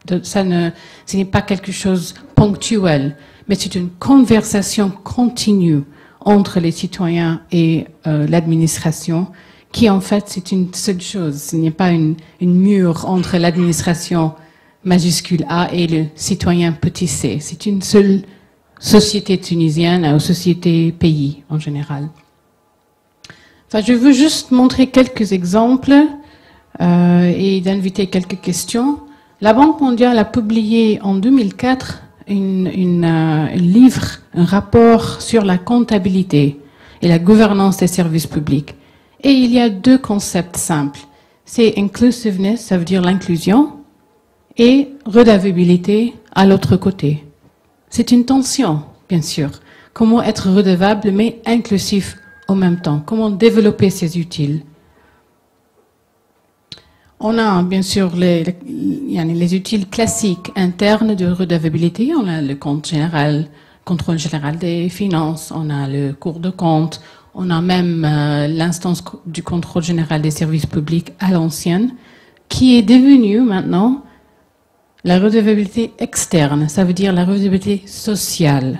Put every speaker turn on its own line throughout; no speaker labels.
Ce n'est pas quelque chose ponctuel, mais c'est une conversation continue entre les citoyens et l'administration, qui en fait c'est une seule chose. Ce n'est pas une mur entre l'administration majuscule A et le citoyen petit c. C'est une seule société tunisienne ou société pays en général. Enfin, je veux juste montrer quelques exemples et d'inviter quelques questions. La Banque mondiale a publié en 2004 un livre, un rapport sur la comptabilité et la gouvernance des services publics. Et il y a deux concepts simples. C'est inclusiveness, ça veut dire l'inclusion, et redevabilité à l'autre côté. C'est une tension, bien sûr. Comment être redevable mais inclusif en même temps? Comment développer ces utiles? On a bien sûr les utiles classiques internes de redevabilité. On a le compte général, contrôle général des finances, on a le cours de compte, on a même l'instance du contrôle général des services publics à l'ancienne, qui est devenue maintenant la redevabilité externe. Ça veut dire la redevabilité sociale,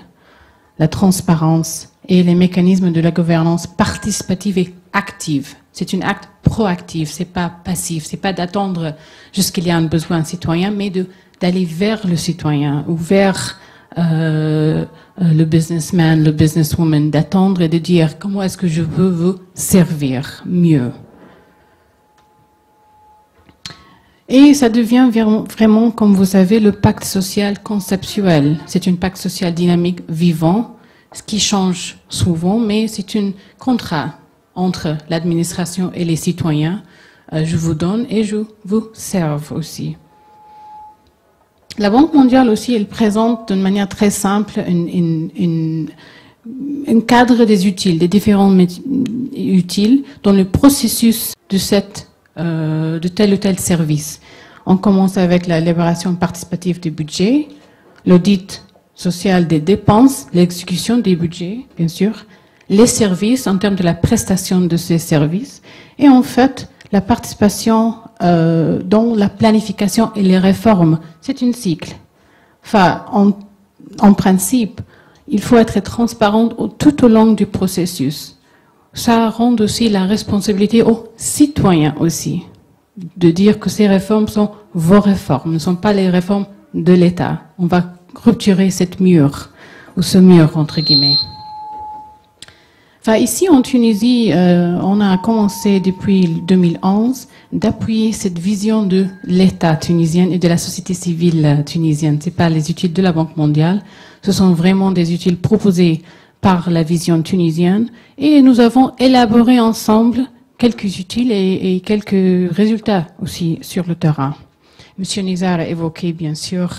la transparence et les mécanismes de la gouvernance participative et active. C'est un acte proactif, c'est pas passif, c'est pas d'attendre jusqu'il y a un besoin citoyen, mais d'aller vers le citoyen ou vers le businessman, le businesswoman, d'attendre et de dire comment est-ce que je veux vous servir mieux. Et ça devient vraiment, comme vous savez, le pacte social conceptuel. C'est un pacte social dynamique vivant, ce qui change souvent, mais c'est un contrat entre l'administration et les citoyens. Je vous donne et je vous serve aussi. La Banque mondiale aussi, elle présente d'une manière très simple un cadre des utiles, des différents utiles dans le processus de tel ou tel service. On commence avec la libération participative des budgets, l'audit social des dépenses, l'exécution des budgets, bien sûr, les services en termes de la prestation de ces services, et en fait, la participation dans la planification et les réformes. C'est un cycle. Enfin, en principe, il faut être transparent tout au long du processus. Ça rend aussi la responsabilité aux citoyens aussi, de dire que ces réformes sont vos réformes, ne sont pas les réformes de l'État. On va rupturer cette mur, ou ce mur, entre guillemets. Enfin, ici, en Tunisie, on a commencé depuis 2011 d'appuyer cette vision de l'État tunisien et de la société civile tunisienne. Ce n'est pas les utiles de la Banque mondiale, ce sont vraiment des utiles proposés par la vision tunisienne. Et nous avons élaboré ensemble quelques utiles et quelques résultats aussi sur le terrain. Monsieur Nizar a évoqué, bien sûr,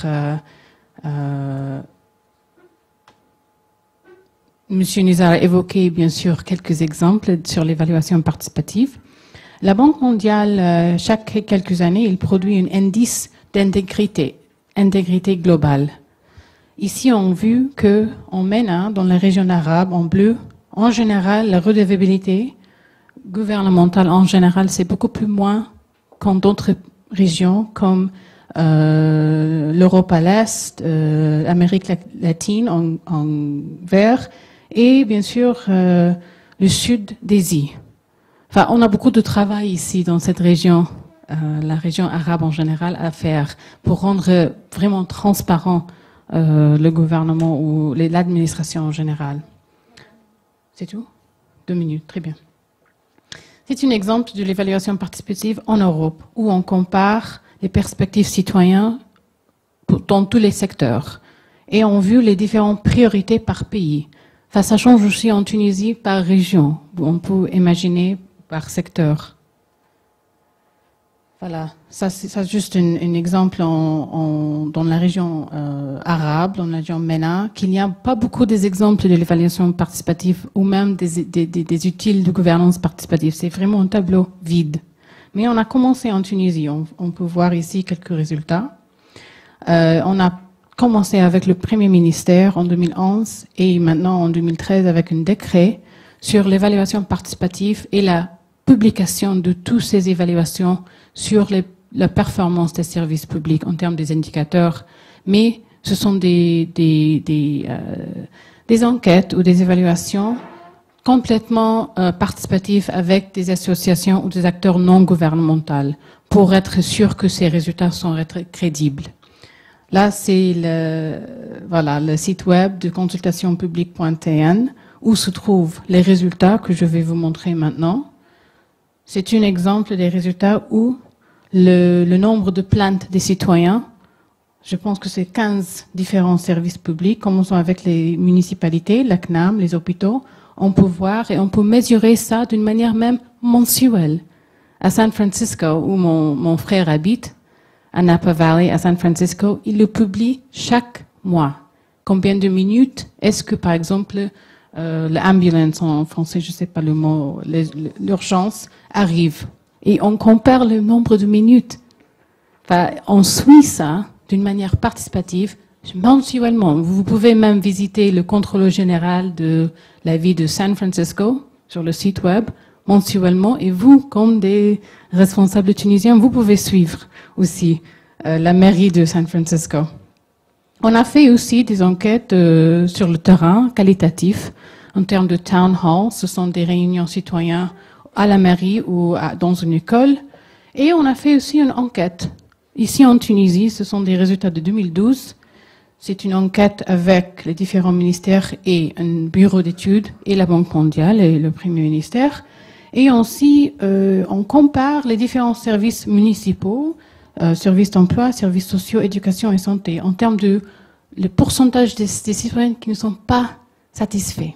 Monsieur Nizar a évoqué, bien sûr, quelques exemples sur l'évaluation participative. La Banque mondiale, chaque quelques années, il produit un indice d'intégrité, intégrité globale. Ici, on a vu qu'en MENA, dans la région arabe, en bleu, en général, la redevabilité gouvernementale, en général, c'est beaucoup plus moins qu'en d'autres régions, comme l'Europe à l'Est, l'Amérique latine en vert, et bien sûr le sud d'Asie. Enfin, on a beaucoup de travail ici dans cette région, la région arabe en général, à faire pour rendre vraiment transparent le gouvernement ou l'administration en général. C'est tout? 2 minutes, très bien. C'est un exemple de l'évaluation participative en Europe, où on compare les perspectives citoyennes dans tous les secteurs et on vu les différentes priorités par pays. Enfin, ça change aussi en Tunisie par région. On peut imaginer par secteur. Voilà, ça c'est juste un exemple dans la région arabe, dans la région MENA, qu'il n'y a pas beaucoup d'exemples de l'évaluation participative ou même des utiles de gouvernance participative. C'est vraiment un tableau vide. Mais on a commencé en Tunisie. On peut voir ici quelques résultats. On a commencé avec le Premier ministère en 2011 et maintenant en 2013 avec un décret sur l'évaluation participative et la publication de toutes ces évaluations sur la performance des services publics en termes des indicateurs, mais ce sont des enquêtes ou des évaluations complètement participatives avec des associations ou des acteurs non gouvernementaux pour être sûr que ces résultats sont crédibles. Là, c'est le site web de consultationpublique.tn où se trouvent les résultats que je vais vous montrer maintenant. C'est un exemple des résultats où le nombre de plaintes des citoyens, je pense que c'est 15 différents services publics, commençons avec les municipalités, la CNAM, les hôpitaux, on peut voir et on peut mesurer ça d'une manière même mensuelle. À San Francisco, où mon frère habite, à Napa Valley, à San Francisco, il le publie chaque mois. Combien de minutes est-ce que, par exemple, l'ambulance en français, je ne sais pas le mot, l'urgence arrive. Et on compare le nombre de minutes. Enfin, on suit ça d'une manière participative, mensuellement. Vous pouvez même visiter le contrôleur général de la ville de San Francisco sur le site web mensuellement. Et vous, comme des responsables tunisiens, vous pouvez suivre aussi la mairie de San Francisco. On a fait aussi des enquêtes sur le terrain qualitatif en termes de town hall. Ce sont des réunions citoyennes à la mairie ou dans une école. Et on a fait aussi une enquête. Ici en Tunisie, ce sont des résultats de 2012. C'est une enquête avec les différents ministères et un bureau d'études et la Banque mondiale et le Premier ministère. Et aussi, on compare les différents services municipaux, services d'emploi, services sociaux, éducation et santé, en termes de le pourcentage des citoyens qui ne sont pas satisfaits.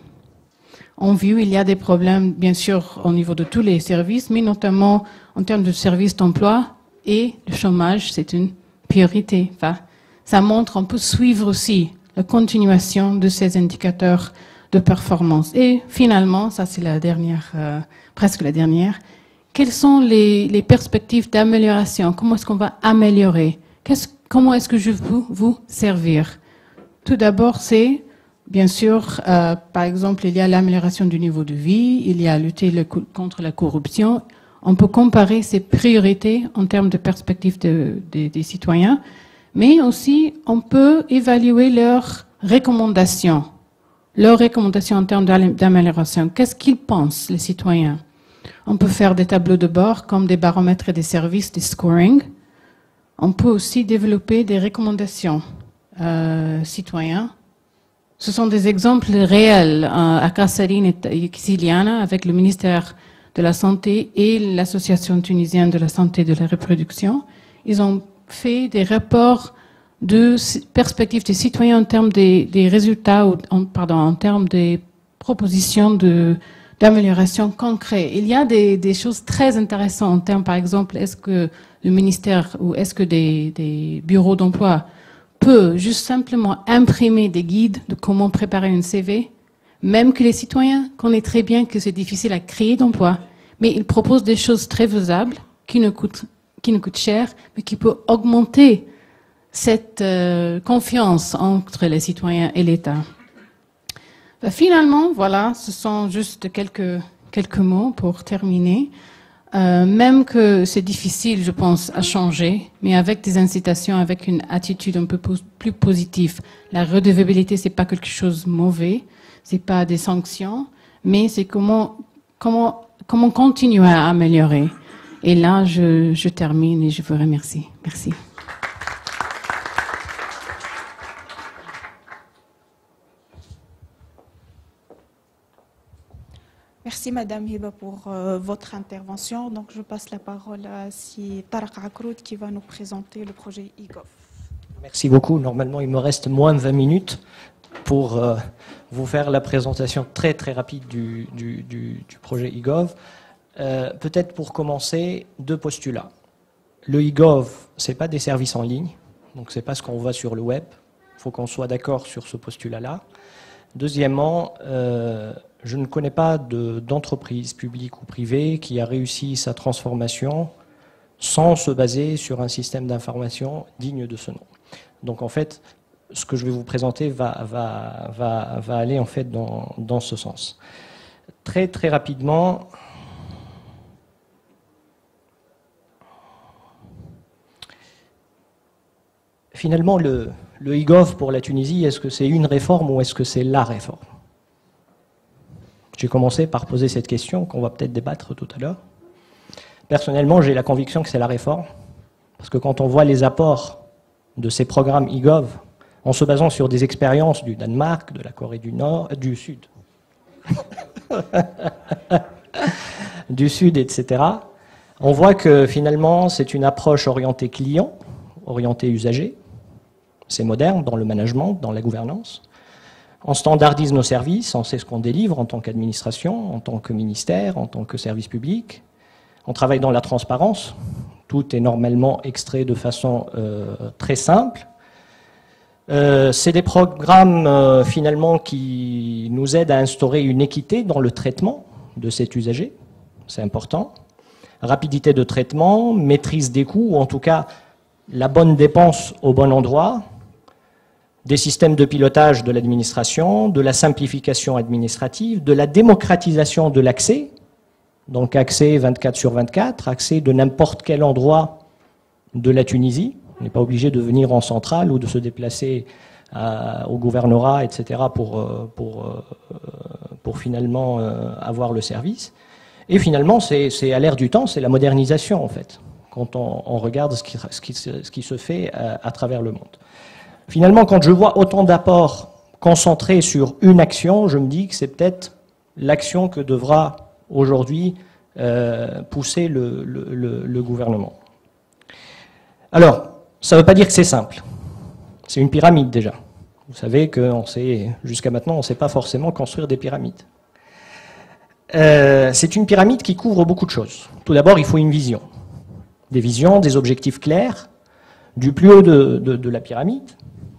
En vue, il y a des problèmes, bien sûr, au niveau de tous les services, mais notamment en termes de services d'emploi et le chômage, c'est une priorité. Enfin, ça montre, on peut suivre aussi la continuation de ces indicateurs de performance. Et finalement, ça c'est la dernière, presque la dernière, quelles sont les perspectives d'amélioration? Comment est-ce qu'on va améliorer? Comment est-ce que je peux vous servir? Tout d'abord, c'est, bien sûr, par exemple, il y a l'amélioration du niveau de vie, il y a lutter contre la corruption. On peut comparer ces priorités en termes de perspectives des citoyens, mais aussi on peut évaluer leurs recommandations en termes d'amélioration. Qu'est-ce qu'ils pensent, les citoyens? On peut faire des tableaux de bord comme des baromètres et des services, des scoring. On peut aussi développer des recommandations citoyens. Ce sont des exemples réels à Kasserine et Xiliana avec le ministère de la Santé et l'Association tunisienne de la santé et de la reproduction. Ils ont fait des rapports de perspectives des citoyens en termes des résultats, en termes des propositions d'amélioration concrètes. Il y a des choses très intéressantes en termes, par exemple, est-ce que le ministère ou est-ce que des bureaux d'emploi peut juste simplement imprimer des guides de comment préparer une CV, même que les citoyens connaissent très bien que c'est difficile à créer d'emplois, mais ils proposent des choses très faisables qui ne coûtent cher, mais qui peuvent augmenter cette confiance entre les citoyens et l'État. Finalement, voilà, ce sont juste quelques mots pour terminer. Même que c'est difficile, je pense, à changer, mais avec des incitations, avec une attitude un peu plus positive. La redevabilité, c'est pas quelque chose de mauvais, c'est pas des sanctions, mais c'est comment continuer à améliorer. Et là, je termine et je vous remercie. Merci.
Merci Madame Hiba pour votre intervention. Donc je passe la parole à Tarek Akrout qui va nous présenter le projet eGov.
Merci beaucoup. Normalement, il me reste moins de 20 minutes pour vous faire la présentation très très rapide du projet eGov. Peut-être pour commencer, deux postulats. Le eGov, ce n'est pas des services en ligne, donc ce n'est pas ce qu'on voit sur le web. Il faut qu'on soit d'accord sur ce postulat-là. Deuxièmement, je ne connais pas d'entreprise publique ou privée qui a réussi sa transformation sans se baser sur un système d'information digne de ce nom. Donc en fait, ce que je vais vous présenter va aller en fait dans ce sens. Très très rapidement, finalement, le e-gov pour la Tunisie, est-ce que c'est une réforme ou est-ce que c'est la réforme? J'ai commencé par poser cette question qu'on va peut-être débattre tout à l'heure. Personnellement, j'ai la conviction que c'est la réforme, parce que quand on voit les apports de ces programmes e-gov, en se basant sur des expériences du Danemark, de la Corée du Sud, du Sud, etc., on voit que finalement, c'est une approche orientée client, orientée usager. C'est moderne dans le management, dans la gouvernance. On standardise nos services, on sait ce qu'on délivre en tant qu'administration, en tant que ministère, en tant que service public. On travaille dans la transparence. Tout est normalement extrait de façon très simple. C'est des programmes finalement qui nous aident à instaurer une équité dans le traitement de cet usager. C'est important. Rapidité de traitement, maîtrise des coûts, ou en tout cas la bonne dépense au bon endroit. Des systèmes de pilotage de l'administration, de la simplification administrative, de la démocratisation de l'accès, donc accès 24/24, accès de n'importe quel endroit de la Tunisie. On n'est pas obligé de venir en centrale ou de se déplacer au gouvernorat, etc., pour finalement avoir le service. Et finalement, c'est à l'ère du temps, c'est la modernisation, en fait, quand on regarde ce qui se fait à travers le monde. Finalement, quand je vois autant d'apports concentrés sur une action, je me dis que c'est peut-être l'action que devra aujourd'hui pousser le gouvernement. Alors, ça ne veut pas dire que c'est simple. C'est une pyramide déjà. Vous savez que jusqu'à maintenant, on ne sait pas forcément construire des pyramides. C'est une pyramide qui couvre beaucoup de choses. Tout d'abord, il faut une vision. Des visions, des objectifs clairs, du plus haut de la pyramide,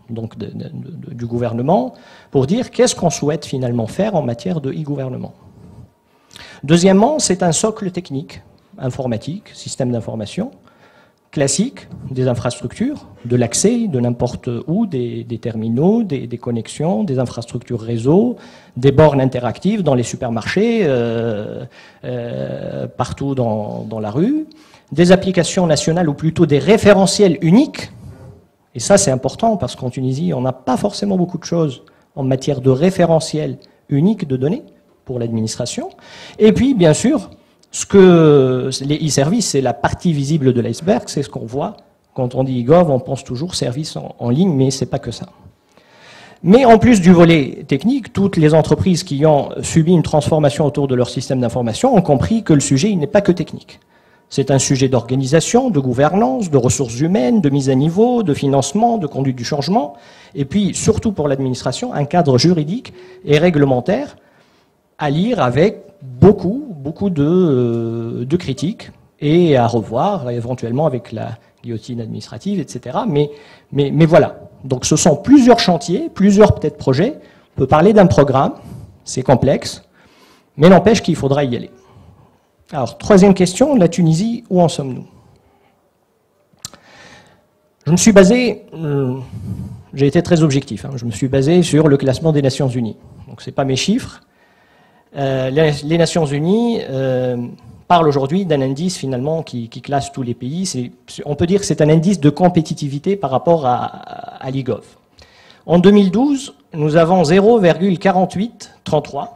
donc du gouvernement, pour dire qu'est-ce qu'on souhaite finalement faire en matière de e-gouvernement. Deuxièmement, c'est un socle technique, informatique, système d'information, classique, des infrastructures, de l'accès de n'importe où, des terminaux, des connexions, des infrastructures réseau, des bornes interactives dans les supermarchés, partout dans la rue, des applications nationales ou plutôt des référentiels uniques. Et ça, c'est important parce qu'en Tunisie, on n'a pas forcément beaucoup de choses en matière de référentiel unique de données pour l'administration. Et puis, bien sûr, ce que les e-services, c'est la partie visible de l'iceberg, c'est ce qu'on voit. Quand on dit e-gov, on pense toujours service en ligne, mais c'est pas que ça. Mais en plus du volet technique, toutes les entreprises qui ont subi une transformation autour de leur système d'information ont compris que le sujet, il n'est pas que technique. C'est un sujet d'organisation, de gouvernance, de ressources humaines, de mise à niveau, de financement, de conduite du changement, et puis surtout pour l'administration, un cadre juridique et réglementaire à lire avec beaucoup de critiques et à revoir éventuellement avec la guillotine administrative, etc. Mais voilà. Donc ce sont plusieurs chantiers, plusieurs peut-être projets. On peut parler d'un programme, c'est complexe, mais n'empêche qu'il faudra y aller. Alors, troisième question, la Tunisie, où en sommes-nous? Je me suis basé, j'ai été très objectif, je me suis basé sur le classement des Nations Unies. Donc, ce n'est pas mes chiffres. Les Nations Unies parlent aujourd'hui d'un indice finalement qui classe tous les pays. On peut dire que c'est un indice de compétitivité par rapport à l'e-gov. En 2012, nous avons 0,4833.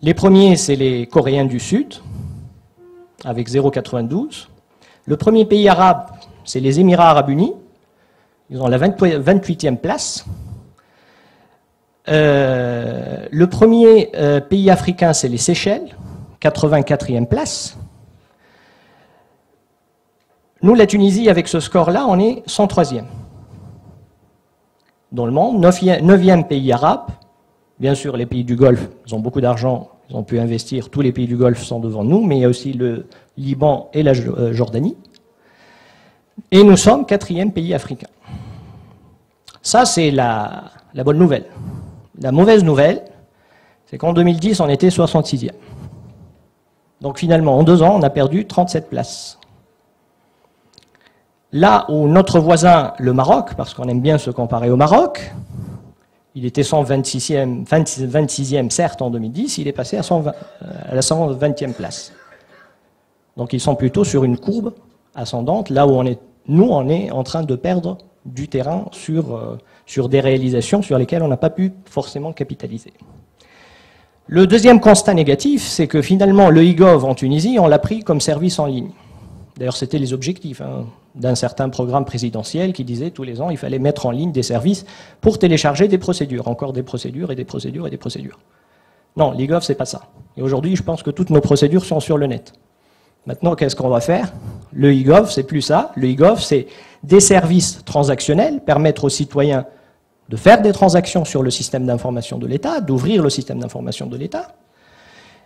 Les premiers, c'est les Coréens du Sud, avec 0,92. Le premier pays arabe, c'est les Émirats arabes unis. Ils ont la 28e place. Le premier pays africain, c'est les Seychelles, 84e place. Nous, la Tunisie, avec ce score-là, on est 103e dans le monde, 9e pays arabe. Bien sûr, les pays du Golfe, ils ont beaucoup d'argent, ils ont pu investir, tous les pays du Golfe sont devant nous, mais il y a aussi le Liban et la Jordanie. Et nous sommes 4e pays africain. Ça, c'est la bonne nouvelle. La mauvaise nouvelle, c'est qu'en 2010, on était 66e. Donc finalement, en 2 ans, on a perdu 37 places. Là où notre voisin, le Maroc, parce qu'on aime bien se comparer au Maroc, il était 26e, certes, en 2010, il est passé à la 120e place. Donc ils sont plutôt sur une courbe ascendante, là où on est nous, on est en train de perdre du terrain sur des réalisations sur lesquelles on n'a pas pu forcément capitaliser. Le deuxième constat négatif, c'est que finalement, le e-gov en Tunisie, on l'a pris comme service en ligne. D'ailleurs, c'était les objectifs d'un certain programme présidentiel qui disait tous les ans, il fallait mettre en ligne des services pour télécharger des procédures, encore des procédures et des procédures et des procédures. Non, l'e-gov, c'est pas ça. Et aujourd'hui, je pense que toutes nos procédures sont sur le net. Maintenant, qu'est-ce qu'on va faire? Le e-gov, c'est plus ça. Le e-gov, c'est des services transactionnels, permettre aux citoyens de faire des transactions sur le système d'information de l'État, d'ouvrir le système d'information de l'État,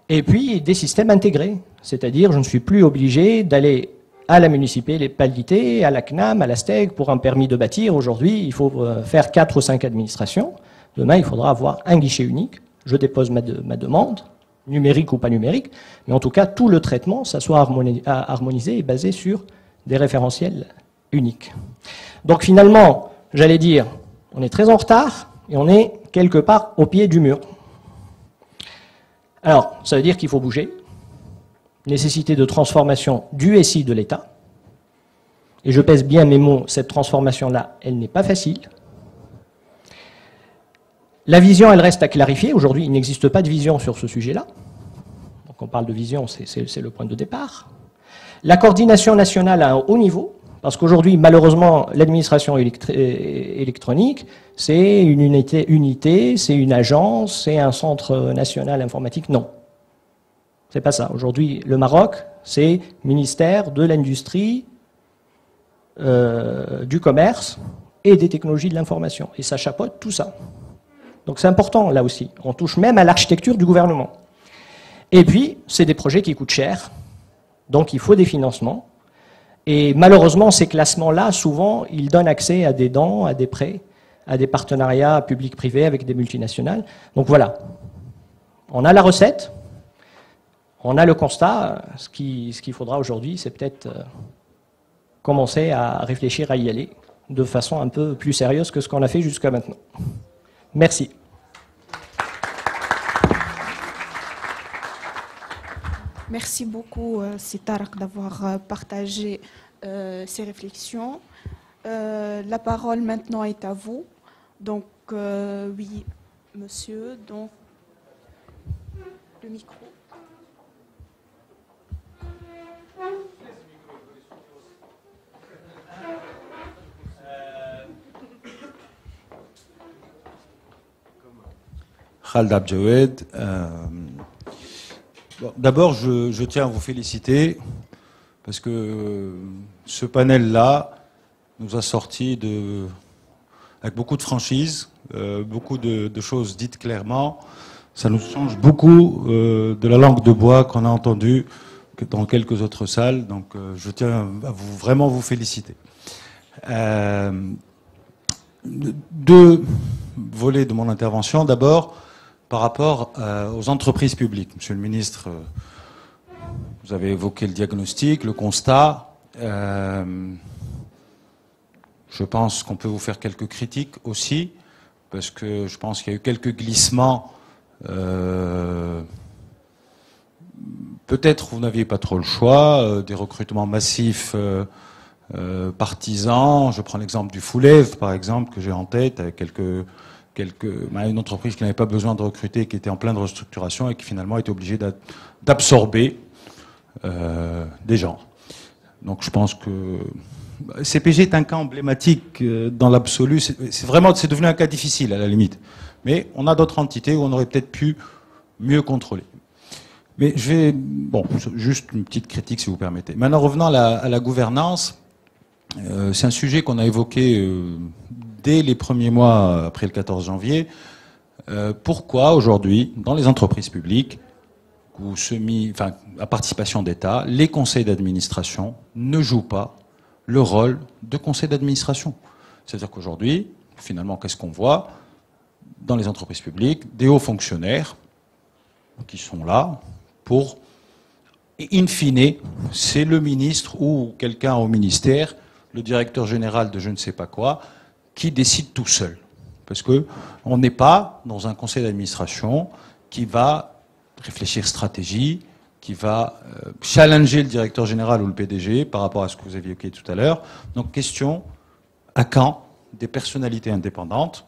et puis des systèmes intégrés. C'est-à-dire, je ne suis plus obligé d'aller à la municipalité, à la CNAM, à la STEG, pour un permis de bâtir. Aujourd'hui, il faut faire 4 ou 5 administrations. Demain, il faudra avoir un guichet unique. Je dépose ma demande, numérique ou pas numérique, mais en tout cas, tout le traitement, ça soit harmonisé et basé sur des référentiels uniques. Donc finalement, j'allais dire, on est très en retard et on est quelque part au pied du mur. Alors, ça veut dire qu'il faut bouger. Nécessité de transformation du SI de l'État. Et je pèse bien mes mots, cette transformation-là, elle n'est pas facile. La vision, elle reste à clarifier. Aujourd'hui, il n'existe pas de vision sur ce sujet-là. Donc on parle de vision, c'est le point de départ. La coordination nationale à un haut niveau. Parce qu'aujourd'hui, malheureusement, l'administration électronique, c'est une unité, c'est une agence, c'est un centre national informatique. Non. C'est pas ça. Aujourd'hui, le Maroc, c'est ministère de l'Industrie, du Commerce et des technologies de l'information. Et ça chapeaute tout ça. Donc c'est important, là aussi. On touche même à l'architecture du gouvernement. Et puis, c'est des projets qui coûtent cher. Donc il faut des financements. Et malheureusement, ces classements-là, souvent, ils donnent accès à des dons, à des prêts, à des partenariats publics-privés avec des multinationales. Donc voilà, on a la recette, on a le constat. Ce qu'il faudra aujourd'hui, c'est peut-être commencer à réfléchir à y aller de façon un peu plus sérieuse que ce qu'on a fait jusqu'à maintenant. Merci.
Merci beaucoup, Tarak, d'avoir partagé ces réflexions. La parole maintenant est à vous. Donc, oui, monsieur, donc, le micro.
Khaled Abjawed. D'abord, je tiens à vous féliciter parce que ce panel-là nous a sorti avec beaucoup de franchise, beaucoup de choses dites clairement. Ça nous change beaucoup de la langue de bois qu'on a entendue dans quelques autres salles. Donc, je tiens à vraiment vous féliciter. Deux volets de mon intervention. D'abord, par rapport aux entreprises publiques. Monsieur le ministre, vous avez évoqué le diagnostic, le constat. Je pense qu'on peut vous faire quelques critiques aussi, parce que je pense qu'il y a eu quelques glissements. Peut-être vous n'aviez pas trop le choix, des recrutements massifs partisans. Je prends l'exemple du Foulev, par exemple, que j'ai en tête, avec une entreprise qui n'avait pas besoin de recruter, qui était en pleine restructuration et qui finalement était obligée d'absorber des gens. Donc je pense que CPG est un cas emblématique dans l'absolu. C'est devenu un cas difficile à la limite. Mais on a d'autres entités où on aurait peut-être pu mieux contrôler. Mais juste une petite critique si vous permettez. Maintenant revenons à la gouvernance. C'est un sujet qu'on a évoqué dès les premiers mois après le 14 janvier. Pourquoi aujourd'hui, dans les entreprises publiques ou à participation d'État, les conseils d'administration ne jouent pas le rôle de conseil d'administration? C'est-à-dire qu'aujourd'hui, finalement, qu'est-ce qu'on voit dans les entreprises publiques? Des hauts fonctionnaires qui sont là pour, in fine, c'est le ministre ou quelqu'un au ministère, le directeur général de je ne sais pas quoi, qui décide tout seul. Parce qu'on n'est pas dans un conseil d'administration qui va réfléchir stratégie, qui va challenger le directeur général ou le PDG par rapport à ce que vous aviez évoqué tout à l'heure. Donc question, à quand des personnalités indépendantes,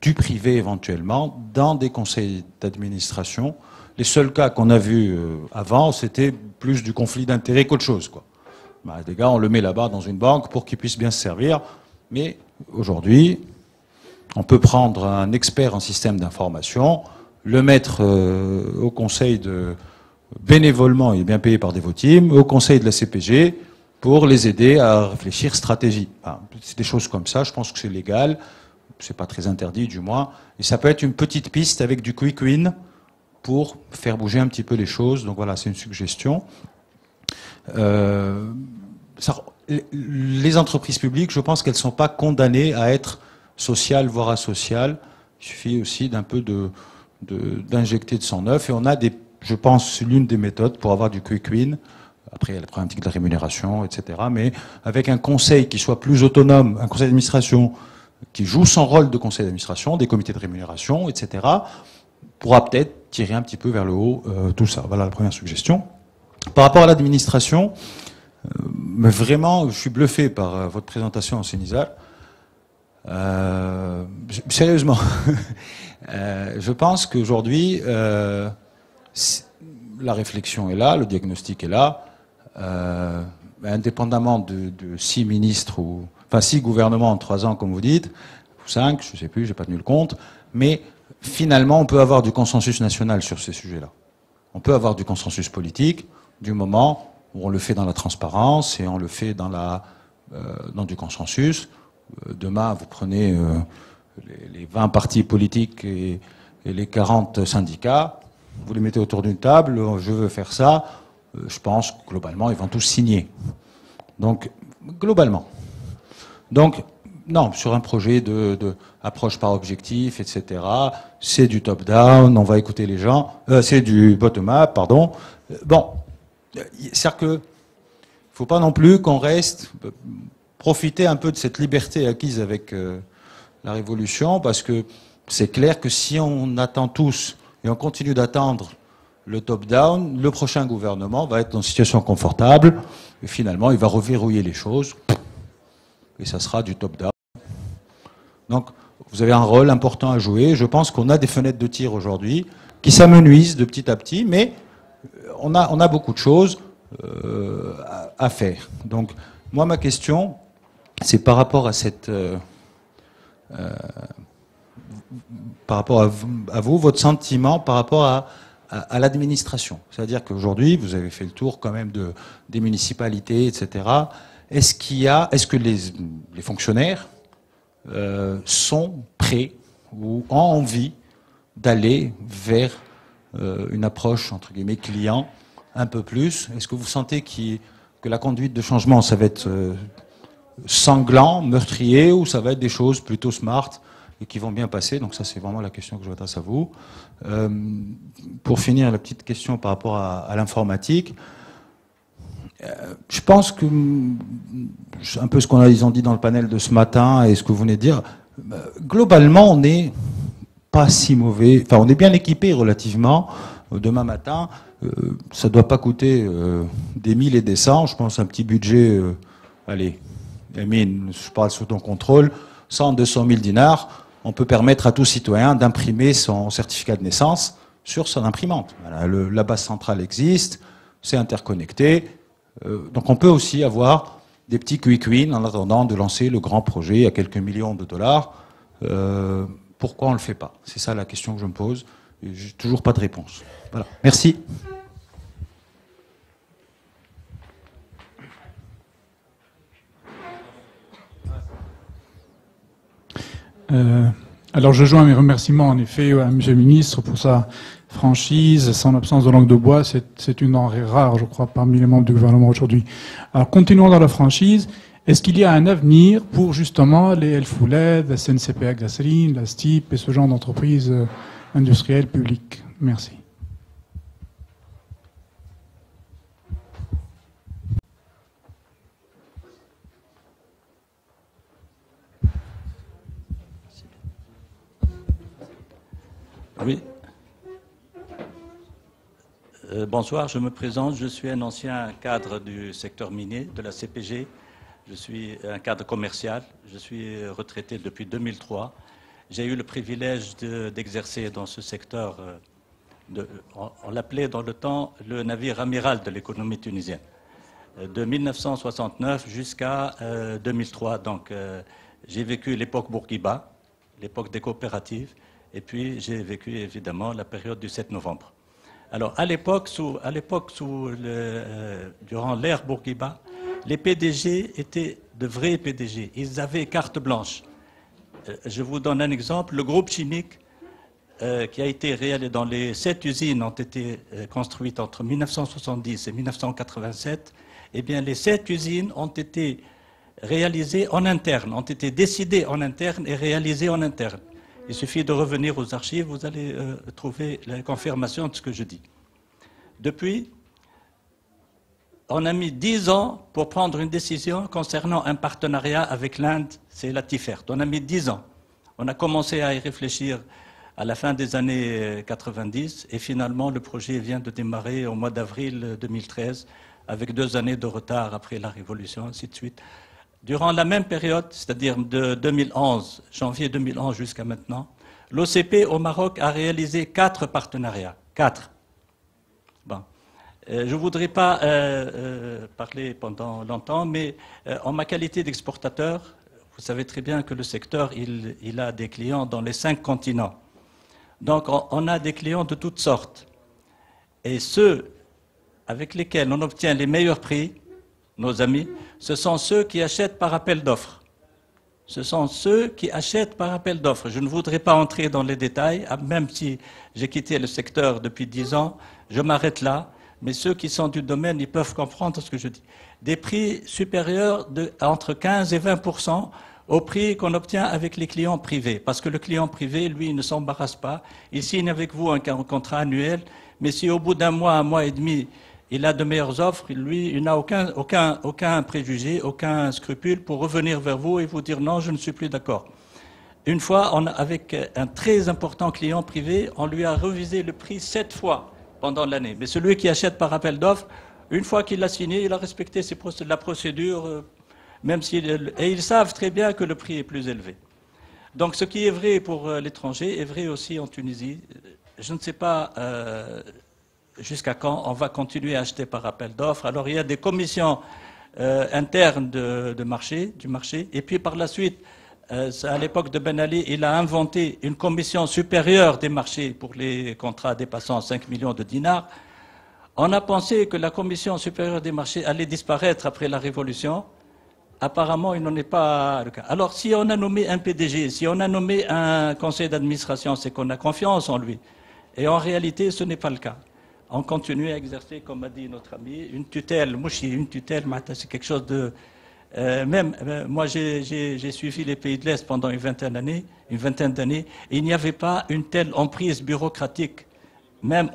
du privé éventuellement, dans des conseils d'administration? Les seuls cas qu'on a vus avant, c'était plus du conflit d'intérêts qu'autre chose, quoi. Bah, des gars, on le met là-bas dans une banque pour qu'il puisse bien se servir. Mais aujourd'hui, on peut prendre un expert en système d'information, le mettre au conseil bénévolement, il est bien payé par Devoteam, au conseil de la CPG, pour les aider à réfléchir stratégie. Enfin, c'est des choses comme ça, je pense que c'est légal, c'est pas très interdit du moins, et ça peut être une petite piste avec du quick win pour faire bouger un petit peu les choses. Donc voilà, c'est une suggestion. Les entreprises publiques, je pense qu'elles ne sont pas condamnées à être sociales, voire asociales. Il suffit aussi d'un peu d'injecter de sang neuf. Et on a je pense, l'une des méthodes pour avoir du quick win. Après, il y a la problématique de la rémunération, etc. Mais avec un conseil qui soit plus autonome, un conseil d'administration qui joue son rôle de conseil d'administration, des comités de rémunération, etc., pourra peut-être tirer un petit peu vers le haut tout ça. Voilà la première suggestion. Par rapport à l'administration, mais vraiment, je suis bluffé par votre présentation en Sénizal. Sérieusement, je pense qu'aujourd'hui, la réflexion est là, le diagnostic est là, indépendamment de 6 ministres, enfin 6 gouvernements en 3 ans, comme vous dites, ou 5, je ne sais plus, j'ai pas tenu le compte, mais finalement, on peut avoir du consensus national sur ces sujets-là. On peut avoir du consensus politique du moment où on le fait dans la transparence et on le fait dans du consensus. Demain, vous prenez les 20 partis politiques et les 40 syndicats, vous les mettez autour d'une table, je veux faire ça, je pense que globalement, ils vont tous signer. Donc, globalement. Donc, non, sur un projet de approche par objectif, etc., c'est du top-down, on va écouter les gens, c'est du bottom-up, pardon. Bon, c'est-à-dire que faut pas non plus qu'on reste, profiter un peu de cette liberté acquise avec la Révolution, parce que c'est clair que si on attend tous, et on continue d'attendre le top-down, le prochain gouvernement va être dans une situation confortable, et finalement, il va reverrouiller les choses, et ça sera du top-down. Donc, vous avez un rôle important à jouer. Je pense qu'on a des fenêtres de tir aujourd'hui qui s'amenuisent de petit à petit, mais on a beaucoup de choses à faire. Donc, moi, ma question, c'est par rapport à par rapport à vous, votre sentiment par rapport à l'administration. C'est-à-dire qu'aujourd'hui, vous avez fait le tour quand même des municipalités, etc. Est-ce que les fonctionnaires sont prêts ou ont envie d'aller vers une approche, entre guillemets, client un peu plus? Est-ce que vous sentez que la conduite de changement, ça va être sanglant, meurtrier, ou ça va être des choses plutôt smart et qui vont bien passer? Donc ça, c'est vraiment la question que je m'adresse à vous. Pour finir, la petite question par rapport à l'informatique. Je pense que, un peu ce ils ont dit dans le panel de ce matin et ce que vous venez de dire, globalement, on n'est pas si mauvais. Enfin, on est bien équipé relativement. Demain matin, ça ne doit pas coûter des 1000 et des 100. Je pense un petit budget, allez, Emine, je parle sous ton contrôle, 100, 200 000 dinars. On peut permettre à tout citoyen d'imprimer son certificat de naissance sur son imprimante. Voilà, la base centrale existe, c'est interconnecté. Donc on peut aussi avoir des petits quick wins en attendant de lancer le grand projet à quelques millions de dollars. Pourquoi on ne le fait pas? C'est ça la question que je me pose. Et j'ai toujours pas de réponse. Voilà. Merci.
Alors je joins mes remerciements en effet à M. le ministre pour sa franchise, son absence de langue de bois, c'est une denrée rare, je crois, parmi les membres du gouvernement aujourd'hui. Alors continuons dans la franchise. Est-ce qu'il y a un avenir pour justement les El Fouled, la SNCPA Glycérine, la STIP et ce genre d'entreprises industrielles publiques? Merci.
Oui. Bonsoir, je me présente. Je suis un ancien cadre du secteur minier, de la CPG. Je suis un cadre commercial. Je suis retraité depuis 2003. J'ai eu le privilège d'exercer dans ce secteur, on l'appelait dans le temps le navire amiral de l'économie tunisienne, de 1969 jusqu'à 2003. Donc j'ai vécu l'époque Bourguiba, l'époque des coopératives, et puis j'ai vécu évidemment la période du 7 novembre. Alors, durant l'ère Bourguiba, les PDG étaient de vrais PDG. Ils avaient carte blanche. Je vous donne un exemple. Le groupe chimique qui a été réalisé dans les 7 usines ont été construites entre 1970 et 1987. Eh bien, les 7 usines ont été réalisées en interne, ont été décidées en interne et réalisées en interne. Il suffit de revenir aux archives, vous allez trouver la confirmation de ce que je dis. Depuis, on a mis 10 ans pour prendre une décision concernant un partenariat avec l'Inde, c'est la TIFERT. On a mis 10 ans. On a commencé à y réfléchir à la fin des années 90 et finalement le projet vient de démarrer au mois d'avril 2013 avec 2 années de retard après la Révolution, ainsi de suite. Durant la même période, c'est-à-dire de 2011, janvier 2011 jusqu'à maintenant, l'OCP au Maroc a réalisé 4 partenariats. 4. Bon. Je ne voudrais pas parler pendant longtemps, mais en ma qualité d'exportateur, vous savez très bien que le secteur, il a des clients dans les 5 continents. Donc on a des clients de toutes sortes. Et ceux avec lesquels on obtient les meilleurs prix, nos amis, ce sont ceux qui achètent par appel d'offres. Ce sont ceux qui achètent par appel d'offres. Je ne voudrais pas entrer dans les détails, même si j'ai quitté le secteur depuis 10 ans, je m'arrête là. Mais ceux qui sont du domaine, ils peuvent comprendre ce que je dis. Des prix supérieurs entre 15 et 20% au prix qu'on obtient avec les clients privés. Parce que le client privé, lui, il ne s'embarrasse pas. Il signe avec vous un contrat annuel, mais si au bout d'un mois et demi, il a de meilleures offres, lui, il n'a aucun préjugé, aucun scrupule pour revenir vers vous et vous dire non, je ne suis plus d'accord. Une fois, avec un très important client privé, on lui a revisé le prix 7 fois pendant l'année. Mais celui qui achète par appel d'offres, une fois qu'il l'a signé, il a respecté la procédure, même et ils savent très bien que le prix est plus élevé. Donc ce qui est vrai pour l'étranger est vrai aussi en Tunisie. Je ne sais pas jusqu'à quand on va continuer à acheter par appel d'offres. Alors il y a des commissions internes du marché, et puis par la suite, à l'époque de Ben Ali, il a inventé une commission supérieure des marchés pour les contrats dépassant 5 millions de dinars. On a pensé que la commission supérieure des marchés allait disparaître après la Révolution. Apparemment, il n'en est pas le cas. Alors, si on a nommé un PDG, si on a nommé un conseil d'administration, c'est qu'on a confiance en lui. Et en réalité, ce n'est pas le cas. On continue à exercer, comme a dit notre ami, une tutelle. Une tutelle, c'est quelque chose de... moi, j'ai suivi les pays de l'Est pendant une vingtaine d'années, et il n'y avait pas une telle emprise bureaucratique, même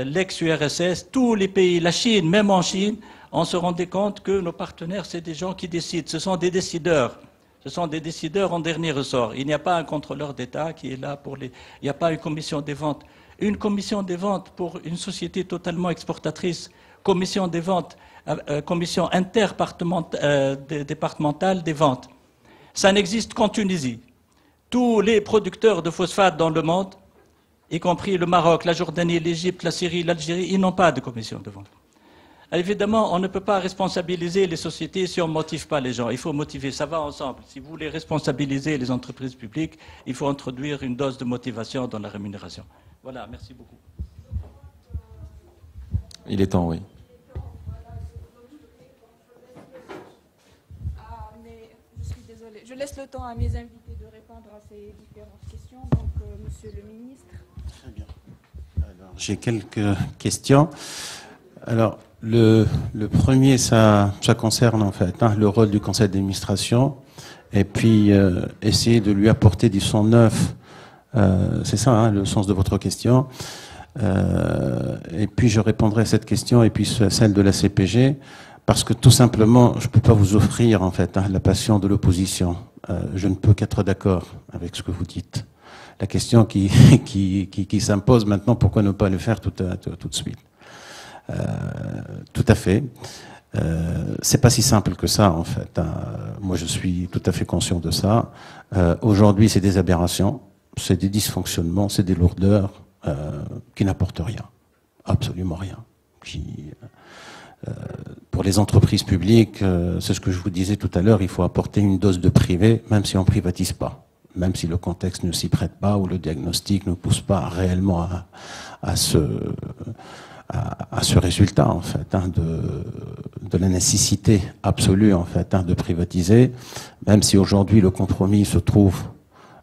l'ex-URSS, tous les pays, la Chine, même en Chine, on se rendait compte que nos partenaires, c'est des gens qui décident, ce sont des décideurs. Ce sont des décideurs en dernier ressort. Il n'y a pas un contrôleur d'État qui est là pour les... Il n'y a pas une commission des ventes. Une commission des ventes pour une société totalement exportatrice, commission des ventes, commission interdépartementale des ventes. Ça n'existe qu'en Tunisie. Tous les producteurs de phosphate dans le monde, y compris le Maroc, la Jordanie, l'Égypte, la Syrie, l'Algérie, ils n'ont pas de commission de vente. Évidemment, on ne peut pas responsabiliser les sociétés si on ne motive pas les gens. Il faut motiver, ça va ensemble. Si vous voulez responsabiliser les entreprises publiques, il faut introduire une dose de motivation dans la rémunération. Voilà, merci beaucoup.
Il est temps, oui.
Mais je suis désolée. Je laisse le temps à mes invités de répondre à ces différentes questions. Donc, Monsieur le ministre.
Très bien. Alors, j'ai quelques questions. Alors, le premier, ça concerne en fait le rôle du conseil d'administration et puis essayer de lui apporter du sang neuf. C'est ça, le sens de votre question. Et puis je répondrai à cette question et puis à celle de la CPG parce que tout simplement, je ne peux pas vous offrir en fait la passion de l'opposition. Je ne peux qu'être d'accord avec ce que vous dites. la question qui s'impose maintenant, pourquoi ne pas le faire tout de suite? Tout à fait. C'est pas si simple que ça, en fait. Moi, je suis tout à fait conscient de ça. Aujourd'hui, c'est des aberrations, c'est des dysfonctionnements, c'est des lourdeurs qui n'apportent rien, absolument rien. Pour les entreprises publiques, c'est ce que je vous disais tout à l'heure, il faut apporter une dose de privé, même si on privatise pas, même si le contexte ne s'y prête pas ou le diagnostic ne pousse pas réellement à ce résultat, en fait, de la nécessité absolue, en fait, de privatiser, même si aujourd'hui le compromis se trouve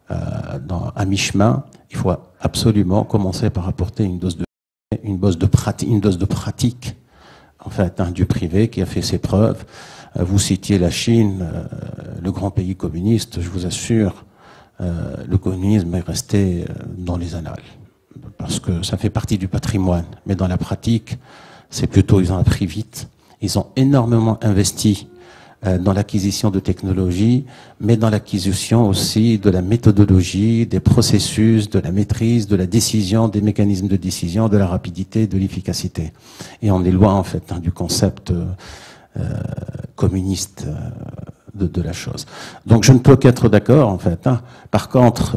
à mi-chemin. Il faut absolument commencer par apporter une dose de pratique, en fait, du privé qui a fait ses preuves. Vous citiez la Chine, le grand pays communiste. Je vous assure, le communisme est resté dans les annales, parce que ça fait partie du patrimoine. Mais dans la pratique, c'est plutôt, ils ont appris vite. Ils ont énormément investi dans l'acquisition de technologies, mais dans l'acquisition aussi de la méthodologie, des processus, de la maîtrise, de la décision, des mécanismes de décision, de la rapidité, de l'efficacité. Et on est loin, en fait, du concept communiste de la chose. Donc je ne peux qu'être d'accord, en fait. Par contre,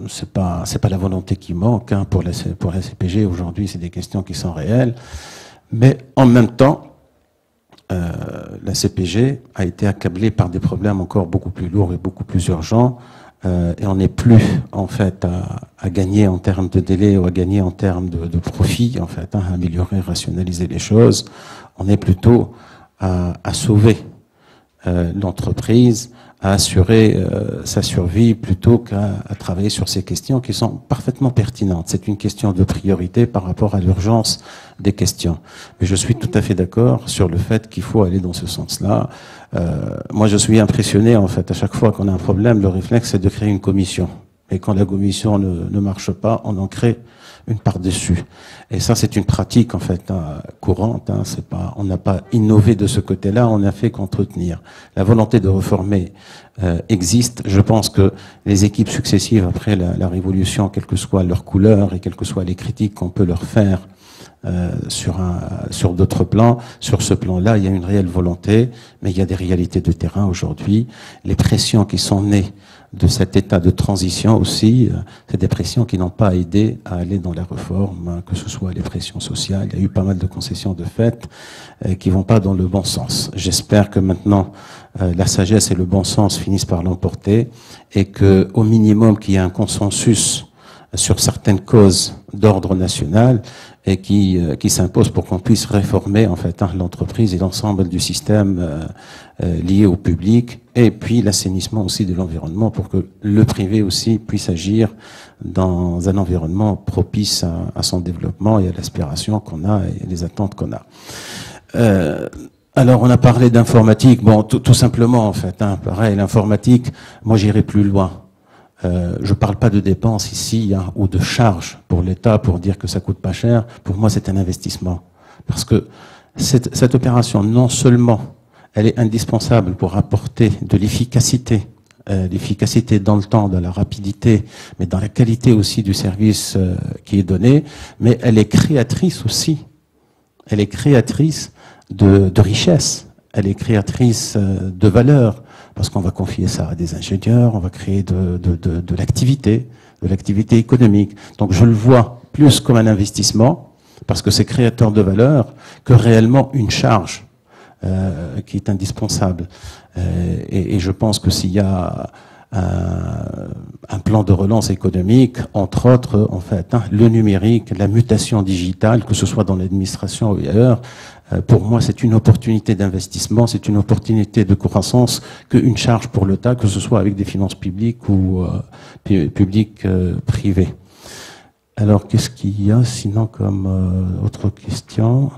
c'est pas la volonté qui manque pour la CPG. Aujourd'hui, c'est des questions qui sont réelles. Mais en même temps, la CPG a été accablée par des problèmes encore beaucoup plus lourds et beaucoup plus urgents, et on n'est plus, en fait, à gagner en termes de délai ou à gagner en termes de profit, en fait, à améliorer, rationaliser les choses. On est plutôt à sauver l'entreprise, à assurer sa survie plutôt qu'à travailler sur ces questions qui sont parfaitement pertinentes. C'est une question de priorité par rapport à l'urgence des questions. Mais je suis tout à fait d'accord sur le fait qu'il faut aller dans ce sens-là. Moi, je suis impressionné, en fait, à chaque fois qu'on a un problème, le réflexe, c'est de créer une commission. Et quand la commission ne marche pas, on en crée une par-dessus. Et ça, c'est une pratique, en fait, courante. C'est pas, on n'a pas innové de ce côté-là, on n'a fait qu'entretenir. La volonté de réformer existe. Je pense que les équipes successives après la révolution, quelle que soit leur couleur et quelles que soient les critiques qu'on peut leur faire sur d'autres plans, sur ce plan-là, il y a une réelle volonté, mais il y a des réalités de terrain aujourd'hui. Les pressions qui sont nées de cet état de transition aussi, c'est des pressions qui n'ont pas aidé à aller dans la réforme, que ce soit les pressions sociales. Il y a eu pas mal de concessions de fait qui vont pas dans le bon sens. J'espère que maintenant la sagesse et le bon sens finissent par l'emporter et que, au minimum, qu'il y ait un consensus sur certaines causes d'ordre national et qui s'impose pour qu'on puisse réformer, en fait, l'entreprise et l'ensemble du système lié au public, et puis l'assainissement aussi de l'environnement pour que le privé aussi puisse agir dans un environnement propice à son développement et à l'aspiration qu'on a et les attentes qu'on a. Alors, on a parlé d'informatique. Bon, tout simplement, en fait, pareil, l'informatique, moi, j'irai plus loin. Je parle pas de dépenses ici ou de charges pour l'État pour dire que ça coûte pas cher. Pour moi, c'est un investissement. Parce que cette opération, non seulement elle est indispensable pour apporter de l'efficacité, l'efficacité dans le temps, dans la rapidité, mais dans la qualité aussi du service qui est donné, mais elle est créatrice aussi. Elle est créatrice de richesse. Elle est créatrice de valeur. Parce qu'on va confier ça à des ingénieurs, on va créer de l'activité économique. Donc je le vois plus comme un investissement, parce que c'est créateur de valeur, que réellement une charge qui est indispensable. Et je pense que s'il y a un plan de relance économique, entre autres, en fait, le numérique, la mutation digitale, que ce soit dans l'administration ou ailleurs, pour moi, c'est une opportunité d'investissement, c'est une opportunité de croissance qu'une charge pour l'État, que ce soit avec des finances publiques ou publiques privées. Alors, qu'est-ce qu'il y a sinon comme autre question?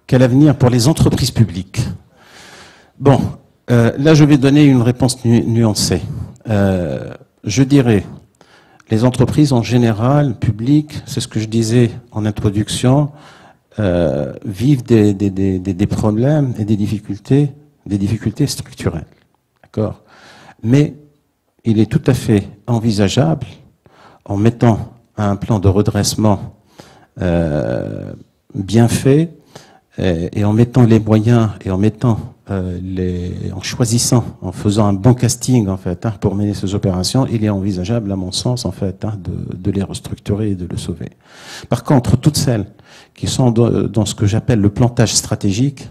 Quel avenir pour les entreprises publiques? Bon, là je vais donner une réponse nuancée. Je dirais, les entreprises en général, publiques, c'est ce que je disais en introduction, vivent des problèmes et des difficultés structurelles. D'accord ? Mais il est tout à fait envisageable, en mettant un plan de redressement bien fait, et en mettant les moyens, et en choisissant, en faisant un bon casting en fait, pour mener ces opérations, il est envisageable, à mon sens, en fait, de les restructurer et de le sauver. Par contre, toutes celles qui sont dans ce que j'appelle le plantage stratégique,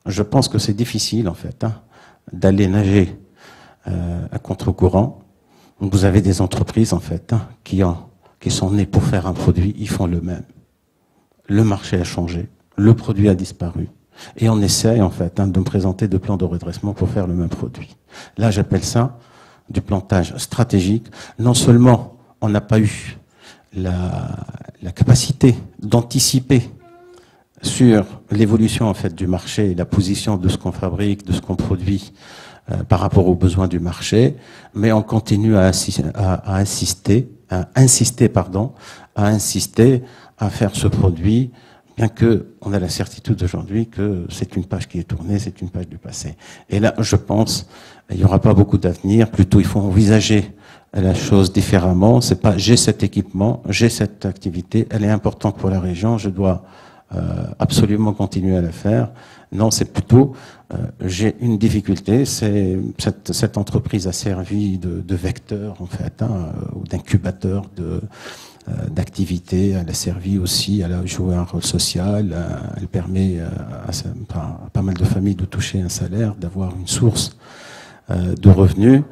je pense que c'est difficile en fait d'aller nager à contre-courant. Vous avez des entreprises en fait qui sont nées pour faire un produit, ils font le même. Le marché a changé, le produit a disparu. Et on essaye, en fait, de me présenter de plans de redressement pour faire le même produit. Là, j'appelle ça du plantage stratégique. Non seulement on n'a pas eu la capacité d'anticiper sur l'évolution, en fait, du marché et la position de ce qu'on fabrique, de ce qu'on produit par rapport aux besoins du marché, mais on continue à insister à faire ce produit, bien qu'on a la certitude aujourd'hui que c'est une page qui est tournée, c'est une page du passé. Et là, je pense, il n'y aura pas beaucoup d'avenir, plutôt il faut envisager la chose différemment. C'est pas j'ai cet équipement, j'ai cette activité, elle est importante pour la région, je dois absolument continuer à la faire. Non, c'est plutôt j'ai une difficulté, cette entreprise a servi de vecteur en fait, ou d'incubateur d'activité, elle a servi aussi, elle a joué un rôle social, elle permet à pas mal de familles de toucher un salaire, d'avoir une source de revenus.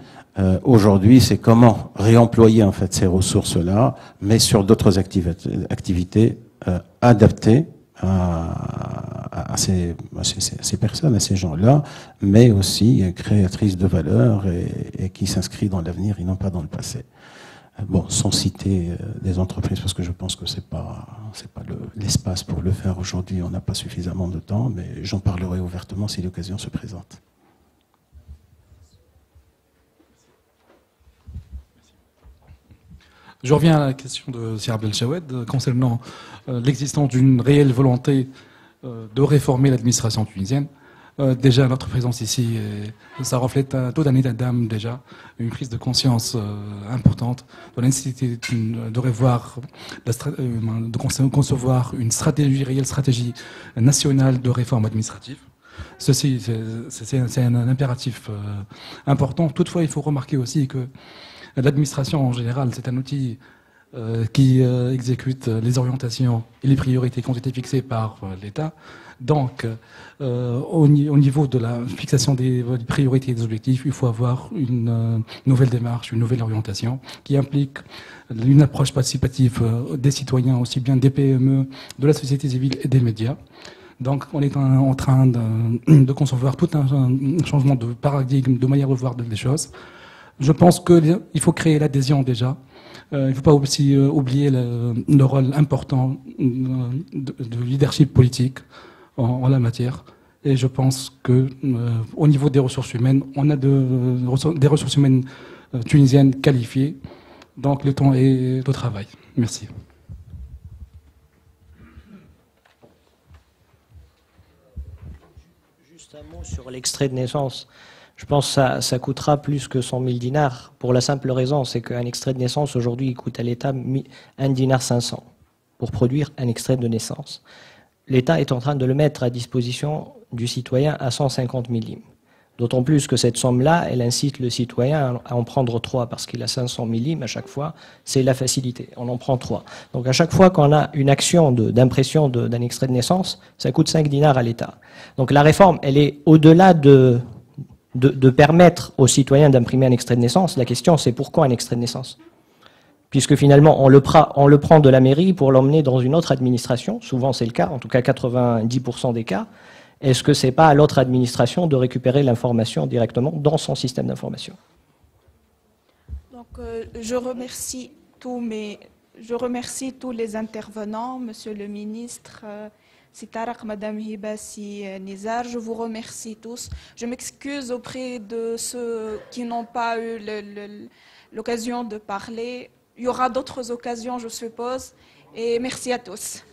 Aujourd'hui, c'est comment réemployer en fait ces ressources-là, mais sur d'autres activités adaptées à ces personnes, à ces gens-là, mais aussi créatrices de valeur et qui s'inscrivent dans l'avenir et non pas dans le passé. Bon, sans citer des entreprises, parce que je pense que c'est pas l'espace pour le faire aujourd'hui, on n'a pas suffisamment de temps, mais j'en parlerai ouvertement si l'occasion se présente.
Je reviens à la question de Sir Abdelchawed concernant l'existence d'une réelle volonté de réformer l'administration tunisienne. Déjà, notre présence ici, ça reflète un taux d'un état d'âme déjà, une prise de conscience importante de la nécessité de revoir, de concevoir une réelle stratégie nationale de réforme administrative. Ceci, c'est un impératif important. Toutefois, il faut remarquer aussi que l'administration en général, c'est un outil qui exécute les orientations et les priorités qui ont été fixées par l'État. Donc, au niveau de la fixation des priorités et des objectifs, il faut avoir une nouvelle démarche, une nouvelle orientation qui implique une approche participative des citoyens, aussi bien des PME, de la société civile et des médias. Donc, on est en train de concevoir tout un changement de paradigme, de manière de voir les choses. Je pense qu'il faut créer l'adhésion déjà. Il ne faut pas aussi oublier le rôle important de leadership politique en la matière. Et je pense que au niveau des ressources humaines, on a des ressources humaines tunisiennes qualifiées. Donc le temps est au travail. Merci.
Juste un mot sur l'extrait de naissance. Je pense que ça coûtera plus que 100 000 dinars, pour la simple raison, c'est qu'un extrait de naissance, aujourd'hui, il coûte à l'État 1 dinar 500 pour produire un extrait de naissance. L'État est en train de le mettre à disposition du citoyen à 150 millim. D'autant plus que cette somme-là, elle incite le citoyen à en prendre 3, parce qu'il a 500 millim à chaque fois, c'est la facilité, on en prend 3. Donc à chaque fois qu'on a une action d'impression d'un extrait de naissance, ça coûte 5 dinars à l'État. Donc la réforme, elle est au-delà de permettre aux citoyens d'imprimer un extrait de naissance. La question, c'est pourquoi un extrait de naissance? Puisque finalement, on le prend de la mairie pour l'emmener dans une autre administration. Souvent, c'est le cas, en tout cas 90% des cas. Est-ce que c'est pas à l'autre administration de récupérer l'information directement dans son système d'information?
Donc, je remercie tous les intervenants, Monsieur le Ministre, Tarak, Madame Hiba, Nizar, je vous remercie tous. Je m'excuse auprès de ceux qui n'ont pas eu l'occasion de parler. Il y aura d'autres occasions, je suppose. Et merci à tous.